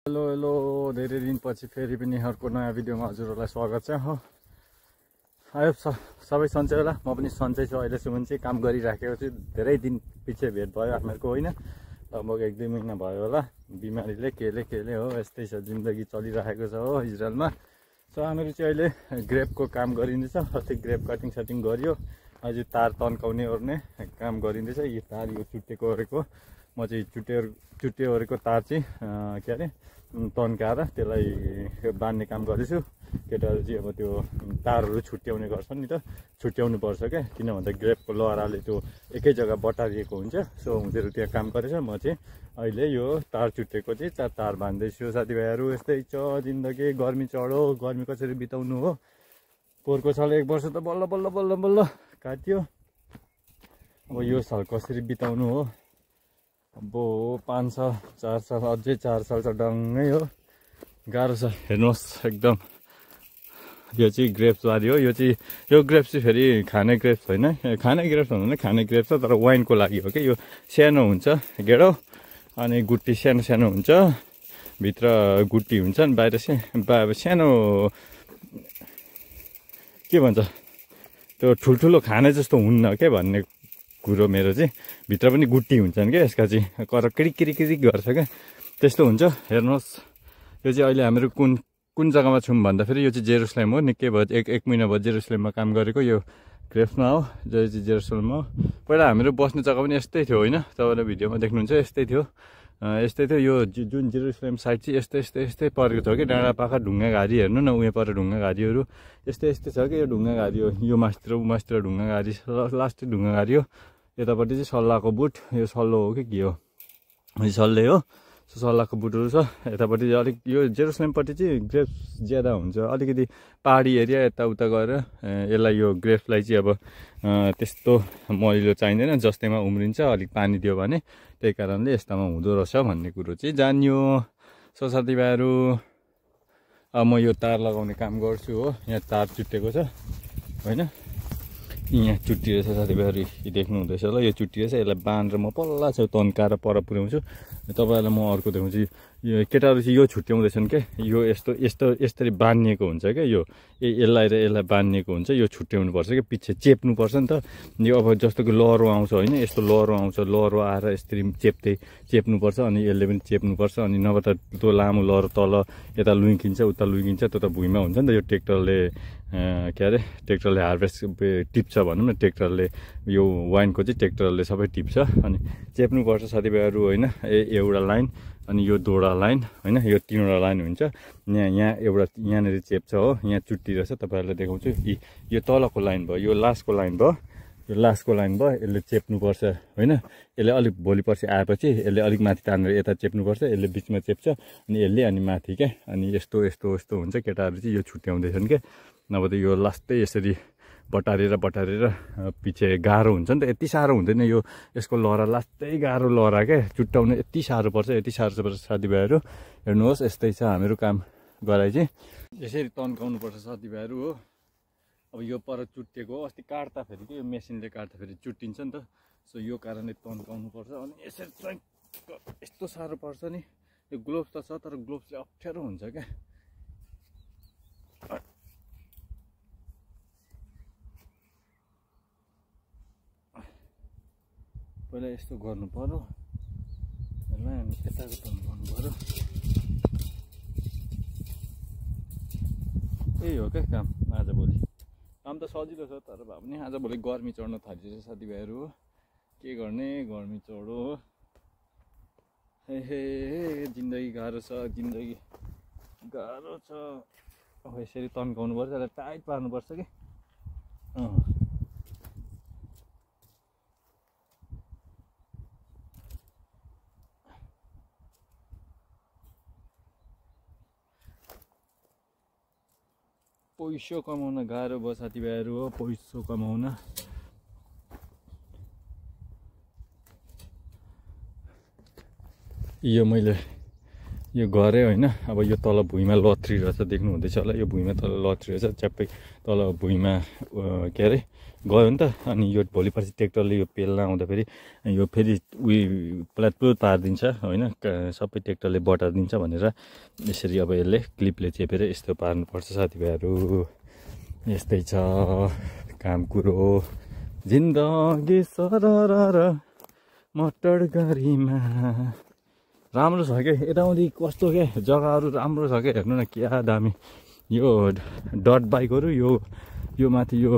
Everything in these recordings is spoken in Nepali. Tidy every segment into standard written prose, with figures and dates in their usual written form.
हेलो हेलो, धेरै दिनपछि फेरि पनि अर्को नयाँ भिडियोमा हजुरहरूलाई स्वागत छ हो। आयो सबै सन्चै होला, म पनि सन्चै छु। अहिलेसम्म चाहिँ काम गरिराखेको छु। धेरै दिन पछि भेट भयो हामीहरूको, होइन लगभग 1-2 महिना भयो होला। बिमारीले केले हो, यस्तै छ, जिन्दगी चलिरहेको छ हो इजरायलमा। सो हामीहरू चाहिँ अहिले ग्रेपको काम गरिँदैछ। अस्ति ग्रेप कटिङ सटिङ गरियो, अझै तार तन्काउने ओर्ने काम गरिँदैछ। यो तार यो चुट्टेको ओरेको, म चाहिँ चुट्टे ओरेको तार चाहिँ के अरे तन्काएर त्यसलाई बाँध्ने काम गर्दैछु। केटाहरू चाहिँ अब त्यो तारहरू छुट्याउने गर्छन् नि त, छुट्याउनु पर्छ क्या, किन भन्दा ग्रेपको लहराले त्यो एकै जग्गा बटारिएको हुन्छ। सो उनीहरू त्यहाँ काम गरेछ, म चाहिँ अहिले यो तार चुट्टेको चाहिँ तार बाँध्दैछु। साथीभाइहरू यस्तै छ जिन्दगी, गर्मी चढो, गर्मी कसरी बिताउनु हो। पोहोरको साल 1 वर्ष त बल्ल बल्ल बल्ल बल्ल काट्यो, अब यो साल कसरी बिताउनु हो। अब 5 साल 4 साल अझै 4 साल छ, डङ्गै हो, गाह्रो छ। हेर्नुहोस् एकदम, यो चाहिँ ग्रेप्स बारी हो। यो ग्रेप्स चाहिँ फेरि खाने ग्रेप्स होइन, खाने ग्रेप्स भन्दा खाने ग्रेप्स हो, तर वाइनको लागि हो कि। यो सानो हुन्छ गेडो, अनि गुटी सानो सानो हुन्छ, भित्र गुटी हुन्छ, अनि बाहिर सानो के भन्छ त्यो ठुल्ठुलो खाने जस्तो हुन्न के भन्ने कुरो मेरो चाहिँ। भित्र पनि गुटी हुन्छन् क्या, यसका चाहिँ किरिक गर्छ क्या, त्यस्तो हुन्छ। हेर्नुहोस्, यो चाहिँ अहिले हामीहरू कुन जग्गामा छौँ भन्दाखेरि यो चाहिँ जेरुसलेम हो। निकै भयो, एक महिना भयो जेरुसलेममा काम गरेको। यो ग्रेप्समा हो, जो चाहिँ जेरुसलेम हो। पहिला हामीहरू बस्ने जग्गा पनि यस्तै थियो, होइन तपाईँले भिडियोमा देख्नुहुन्छ, यस्तै थियो। यो जुन जेरुसलेम साइड चाहिँ यस्तै परेको छ कि, डाँडा पाखा ढुङ्गा घारी हेर्नु न, उयो पर ढुङ्गा घारीहरू यस्तै छ कि। यो ढुङ्गा घारी हो, यो मासतिर ढुङ्गा घारी, लास्ट ढुङ्गा घारी हो। यतापट्टि चाहिँ सल्लाहको बुट, यो सल्लो हो कि के हो, यो सल्ले हो। सल्लाहको बुटहरू छ यतापट्टि। अलिक यो जेरुसलेमपट्टि चाहिँ ग्रेप्स ज्यादा हुन्छ, अलिकति पहाडी एरिया यताउता गएर यसलाई यो ग्रेप्सलाई चाहिँ अब त्यस्तो मलिलो चाहिँदैन, जस्तैमा उम्रिन्छ। अलिक पानी दियो भने, त्यही कारणले यस्तामा हुँदो रहेछ भन्ने कुरो चाहिँ जानियो। सो साथीभाइहरू, अब म यो तार लगाउने काम गर्छु हो। यहाँ तार चुट्टेको छ, होइन यहाँ चुट्टी रहेछ साथीभाइहरू, देख्नु हुँदैछ ल, यो चुट्टी रहेछ। यसलाई बाँधेर म पल्ला छ तन्काएर पर पुर्याउँछु। तपाईँहरूलाई म अर्को देखाउँछु। यो केटाहरू चाहिँ यो छुट्याउँदैछन् क्या, यो यस्तरी बाँधिएको हुन्छ क्या। यसलाई बाँधिएको हुन्छ, यो छुट्याउनु पर्छ क्या, पछि चेप्नुपर्छ नि त। यो अब जस्तो कि लहरो आउँछ, होइन यस्तो लहरो आउँछ, लहरो आएर यसरी चेप्नुपर्छ, अनि यसले पनि चेप्नुपर्छ। अनि नभए त त्यो लामो लहरो तल यता लुइकिन्छ, उता लुइकिन्छ, त्यो त भुइँमा हुन्छ नि त। यो ट्र्याक्टरले हार्भेस्ट टिप्छ भनौँ न, ट्र्याक्टरले यो वाइनको चाहिँ ट्र्याक्टरले सबै टिप्छ। अनि चेप्नुपर्छ साथीभाइहरू, होइन एउटा लाइन, अनि यो दोडा लाइन, होइन यो 3वटा लाइन हुन्छ। यहाँनिर चेप्छ हो, यहाँ चुट्टी रहेछ, तपाईँहरूलाई देखाउँछु। यो तलको लाइन भयो, यो लास्टको लाइन भयो, यसले चेप्नुपर्छ, होइन यसले अलिक भोलि पर्सि आएपछि यसले अलिक माथि तानेर यता चेप्नुपर्छ, यसले बिचमा चेप्छ, अनि यसले अनि माथि क्या। अनि यस्तो हुन्छ, केटाहरू चाहिँ यो छुट्याउँदैछन् क्या। नभए त यो लास्टै यसरी बटारेर पछि गाह्रो हुन्छ नि त। यति साह्रो हुँदैन यो, यसको लहरा लास्टै गाह्रो लहरा क्या, चुट्टाउनु यति साह्रो पर्छ साथीभाइहरू। हेर्नुहोस्, यस्तै छ हामीहरू काम गराइ चाहिँ यसरी तन्काउनु पर्छ साथीभाइहरू हो। अब यो पर चुट्टिएको हो, अस्ति काट्दाखेरि कि यो मेसिनले काट्दाखेरि चुट्टिन्छ नि त। सो यो कारणले तन्काउनु पर्छ। अनि यसरी चाहिँ यस्तो साह्रो पर्छ नि। यो ग्लोभ्स त छ, तर ग्लोभ्सले अप्ठ्यारो हुन्छ क्या। पहिला यस्तो गर्नु पर्यो, यसलाई अनि यताको तन्काउनु पर्यो। यही हो क्या काम आजभोलि। काम त सजिलो छ, तर भए पनि आजभोलि गर्मी चढ्न थालिसकेछ साथीभाइहरू हो। के गर्ने, गर्मी चढो हो। जिन्दगी गाह्रो छ, जिन्दगी गाह्रो छ। अब यसरी तन्काउनु पर्छ, यसलाई टाइट पार्नुपर्छ कि। पैसो कमाउन गाह्रो भयो साथीभाइहरू हो, पैसो कमाउन। यो मैले यो गऱ्यो होइन। अब यो तल भुइँमा लथ्री रहेछ, देख्नु हुँदैछ होला। यो भुइँमा तल लथ्री रहेछ, च्याप्पै तल भुइँमा के अरे गयो नि त। अनि यो भोलि पर्सि ट्र्याक्टरले यो पेल्न आउँदाखेरि यो फेरि प्लाटप्लुट पारिदिन्छ होइन, सबै ट्र्याक्टरले बटारिदिन्छ भनेर यसरी अब यसले क्लिपले चेपेर यस्तो पार्नुपर्छ साथीभाइहरू। यस्तै छ काम कुरो। जिन्दगी सरर मटर गाडीमा। राम्रो छ क्या यताउति, कस्तो क्या जग्गाहरू राम्रो छ क्या, हेर्नु न क्या दामी। यो डट बाइकहरू यो माथि यो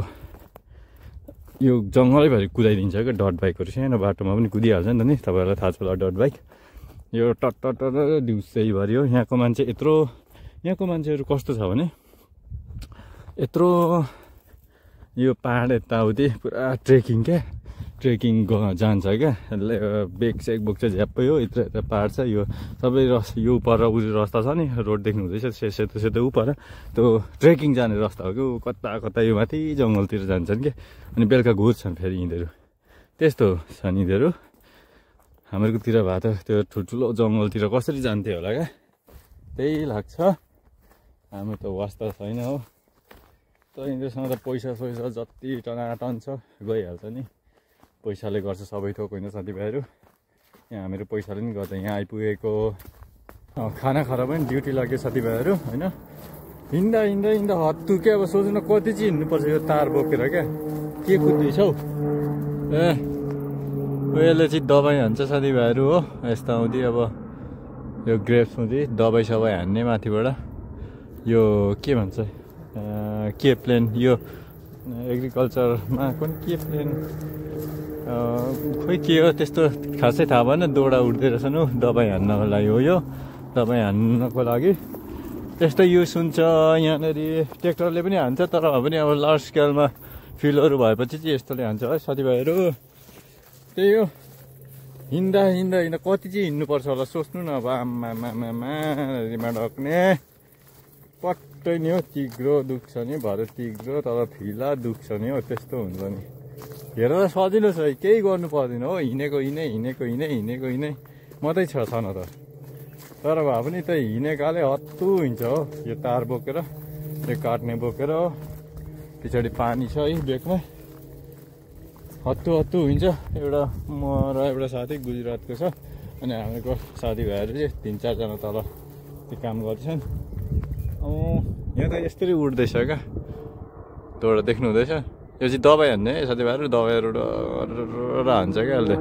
जङ्गलैभरि कुदाइदिन्छ क्या डट बाइकहरू। सानो बाटोमा पनि कुदिहाल्छ नि त नि, तपाईँहरूलाई थाहा छ होला डट बाइक। यो टट्ट दिउँसैभरि हो। यहाँको मान्छेहरू कस्तो छ भने यत्रो यो पाहाड यताउति पुरा ट्रेकिङ जान्छ क्या। बेगसेक बोक्छ झ्याप्पै हो। यत्र पाहाड छ यो सबै यो पर रस्ता छ नि, रोड देख्नु हुँदैछ सेतो पर, त्यो ट्रेकिङ जाने रस्ता हो क्या। कता यो माथि जङ्गलतिर जान्छन् क्या। अनि बेलुका घुर्छन् फेरि यिनीहरू। त्यस्तो छ नि यिनीहरू। हाम्रोतिर भए त त्यो ठुल्ठुलो जङ्गलतिर कसरी जान्थ्यो होला क्या, त्यही लाग्छ। हाम्रो त वास्ता छैन हो। तर यिनीहरूसँग त पैसा जति टनाटन छ गइहाल्छ नि। पैसाले गर्छ सबै थोक होइन साथीभाइहरू। यहाँ हामीहरू पैसाले नि गर्छ। यहाँ आइपुगेको खाना खाएर पनि ड्युटी लाग्यो साथीभाइहरू होइन। हिँड्दा हत्तु क्या। अब सोच्नु न कति चाहिँ हिँड्नुपर्छ यो तार बोकेर क्या। के कुद्दैछ हौ यसले चाहिँ दबाई हान्छ साथीभाइहरू हो। यस्तो आउँदै अब यो ग्रेप्स हुँदै दबाई सबाई हान्ने माथिबाट। यो के भन्छ के प्लेन, यो एग्रिकल्चरमा कुन के प्लेन खोइ के हो त्यस्तो खासै थाहा भएन। दौडा उठ्दै रहेछन् हो दबाई हान्नको लागि हो। यो दबाई हान्नको लागि त्यस्तो युज हुन्छ यहाँनिर। ट्र्याक्टरले पनि हान्छ, तर भए पनि अब लार्ज स्केलमा फिल्डहरू भएपछि चाहिँ यस्तोले हान्छ है साथीभाइहरू। त्यही हो। हिँड्दा कति चाहिँ हिँड्नुपर्छ होला सोच्नु न। अब आमामा ढक्ने पट्टै नि हो। तिग्रो दुख्छ नि, भरे तिग्रो तर फिला दुख्छ नि हो। त्यस्तो हुन्छ नि। हेरेर सजिलो छ, केही गर्नु पर्दैन हो। हिँडेको हिँडे मात्रै छ न त। तर भए पनि त हिँडेकाले हत्तु हुन्छ हो। यो तार बोकेर यो काट्ने बोकेर हो। पछाडि पानी छ है बेगमा, हत्तु हुन्छ। एउटा म र एउटा साथी गुजरातको छ। अनि हाम्रो साथीभाइहरू चाहिँ 3-4 जना तल त्यो काम गर्छन्। यहाँ त यस्तरी उठ्दैछ क्या। तोडा देख्नु हुँदैछ। यो चाहिँ दबाई हान्ने है साथीभाइहरू। दबाईहरू हान्छ क्या अहिले।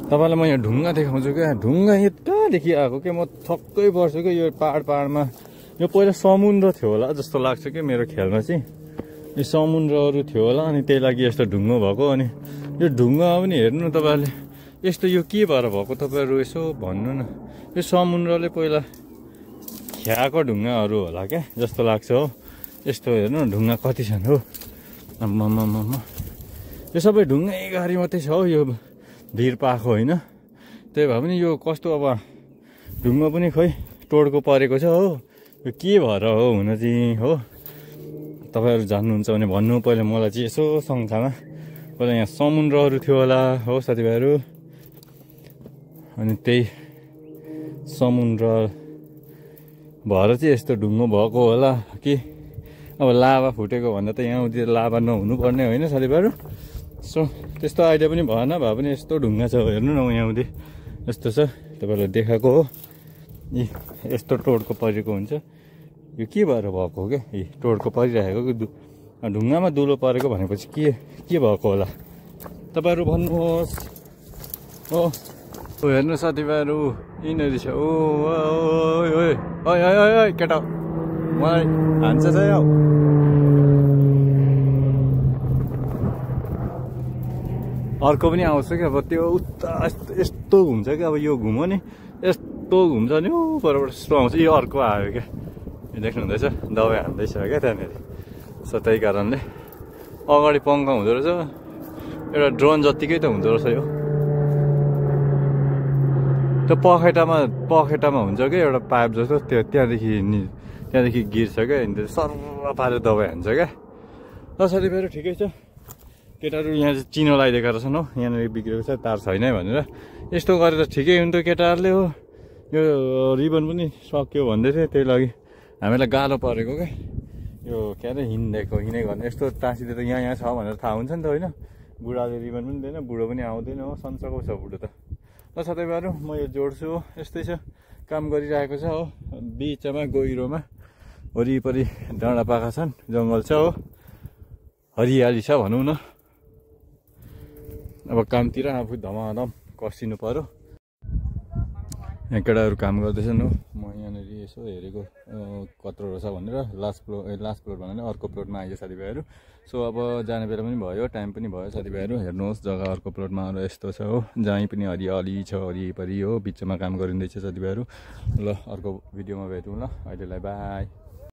तपाईँलाई म यहाँ ढुङ्गा देखाउँछु क्या। ढुङ्गा यतादेखि आएको क्या। म थक्कै पर्छु क्या। यो पाहाडमा यो पहिला समुद्र थियो होला जस्तो लाग्छ क्या मेरो ख्यालमा चाहिँ। यो समुद्रहरू थियो होला अनि त्यही लागि यस्तो ढुङ्गो भएको। अनि यो ढुङ्गा पनि हेर्नु न तपाईँहरूले, यस्तो यो के भएर भएको तपाईँहरू यसो भन्नु न। यो समुद्रले पहिला खियाएको ढुङ्गाहरू होला क्या जस्तो लाग्छ हो। यस्तो हेर्नु न ढुङ्गा कति छन् हो। आम्मामामा यो सबै ढुङ्गै गाडी मात्रै छ हो। यो भिर पाएको होइन। त्यही भए पनि यो कस्तो अब ढुङ्गा पनि खोइ टोड्को परेको छ हो। यो के भएर हो हुन चाहिँ हो। तपाईँहरू जान्नुहुन्छ भने भन्नु पहिला मलाई चाहिँ यसो संसारमा। पहिला यहाँ समुद्रहरू थियो होला हो साथीभाइहरू। अनि त्यही समुद्र भएर चाहिँ यस्तो ढुङ्गो भएको होला कि अब लाभा फुटेको भन्दा त यहाँ लाभा नहुनु पर्ने होइन साथीभाइहरू। सो त्यस्तो आइडिया पनि भएन। भए पनि यस्तो ढुङ्गा छ हेर्नु न यहाँ यस्तो छ। तपाईँहरूलाई देखाएको हो। यी यस्तो टोड्को परेको हुन्छ। यो के भएर भएको हो क्या। यी टोड्को परिरहेको कि ढुङ्गामा दुलो परेको भनेपछि के भएको होला तपाईँहरू भन्नुहोस् हो। हेर्नु साथीभाइहरू यिनीहरू छ। ओ केटा मलाई हान्छ चाहिँ हौ। अर्को पनि आउँछ क्या। अब त्यो उता यस्तो घुम्छ क्या। अब यो घुम्यो नि यस्तो घुम्छ नि ऊ परबाट यस्तो आउँछ। यो अर्को आयो क्या। यो देख्नु हुँदैछ दबाई हान्दैछ क्या त्यहाँनिर। सो त्यही कारणले अगाडि पङ्खा हुँदो रहेछ। एउटा ड्रोन जत्तिकै त हुँदो रहेछ यो। त्यो पखेटामा हुन्छ क्या एउटा पाइप जस्तो। त्यो त्यहाँदेखि गिर्छ क्या। सरर पारेर दबाई हान्छ क्या। ल साथीभाइहरू ठिकै छ। केटाहरू यहाँ चाहिँ चिनो लगाइदिएका रहेछन् हो, यहाँनिर बिग्रेको छ तार छैन भनेर। यस्तो गरेर ठिकै हुन्थ्यो केटाहरूले हो। यो रिबन पनि सक्यो भन्दै थियो, त्यही लागि हामीलाई गाह्रो परेको क्या यो के अरे हिँडेको गर्ने। यस्तो टाँसिँदै त यहाँ छ भनेर थाहा हुन्छ नि त होइन। बुढाले रिबन पनि दिएन, बुढो पनि आउँदैन हो, सन्चको छ बुढो त। ल साथीभाइहरू म यो जोड्छु हो, यस्तै छ काम गरिरहेको छ हो। बिचमा गहिरोमा वरिपरि डाँडा पाखा छन्, जङ्गल छ हो, हरियाली छ भनौँ न। अब कामतिर आफू धमाधम कसिनु पर्यो। यहाँ केटाहरू काम गर्दैछन् हो। म यहाँनिर यसो हेरेको कत्रो रहेछ भनेर लास्ट फ्लोर भनेर अर्को प्लोटमा आइयो साथीभाइहरू। सो अब जाने बेला पनि भयो, टाइम पनि भयो साथीभाइहरू। हेर्नुहोस् जग्गा अर्को प्लोटमा आएर यस्तो छ हो, जहीँ पनि हरियाली छ वरिपरि हो, बिचमा काम गरिँदैछ साथीभाइहरू। ल अर्को भिडियोमा भेटौँ ल, अहिलेलाई बाई।